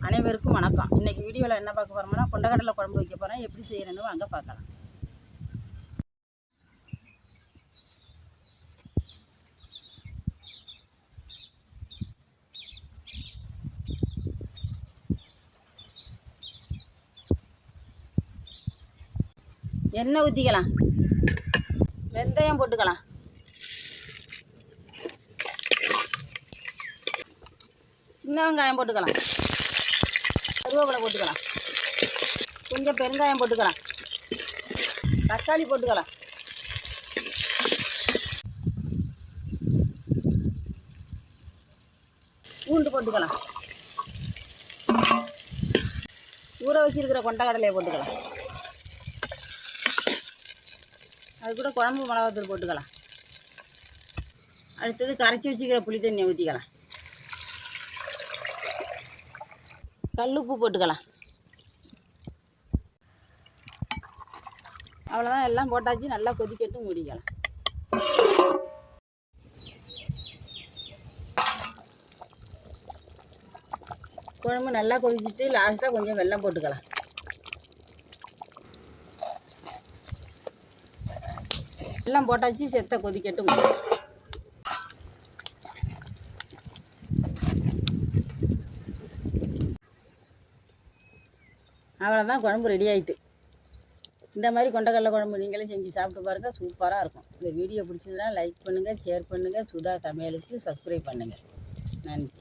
அனைவருக்கும் வணக்கம். இன்றைக்கி வீடியோவில் என்ன பார்க்க போகிறோம்னா கொண்டக்கடலை குழம்பு வைக்க போகிறேன். எப்படி செய்யணுன்னு வாங்க பார்க்கலாம். எண்ணெய் ஊற்றிக்கலாம், வெந்தயம் போட்டுக்கலாம், சின்ன வெங்காயம் போட்டுக்கலாம், கருவேப்பிலை போட்டுக்கலாம், கொஞ்சம் பெருங்காயம் போட்டுக்கலாம், தக்காளி போட்டுக்கலாம், பூண்டு போட்டுக்கலாம், ஊற வச்சிருக்கிற கொண்டக்கடலையை போட்டுக்கலாம், அது கூட குழம்பு மிளகாத்தூள் போட்டுக்கலாம். அடுத்தது கரைச்சி வச்சுக்கிற புளி தண்ணியை ஊற்றிக்கலாம், கல்லுப்பு போட்டுக்கலாம். அவ்வளோதான், எல்லாம் போட்டாச்சு. நல்லா கொதிக்கட்டும், மூடிக்கலாம். குழம்பு நல்லா கொதிச்சுட்டு லாஸ்ட்டாக கொஞ்சம் வெல்லம் போட்டுக்கலாம். எல்லாம் போட்டாச்சு, செத்த கொதிக்கட்டும். அவ்வளோதான், குழம்பு ரெடி ஆகிட்டு. இந்த மாதிரி கொண்டக்கடலை குழம்பு நீங்களும் செஞ்சு சாப்பிட்டு பாருங்கள், சூப்பராக இருக்கும். இந்த வீடியோ பிடிச்சதுன்னா லைக் பண்ணுங்கள், ஷேர் பண்ணுங்கள். சுதா சமையலுக்கு சப்ஸ்கிரைப் பண்ணுங்கள். நன்றி.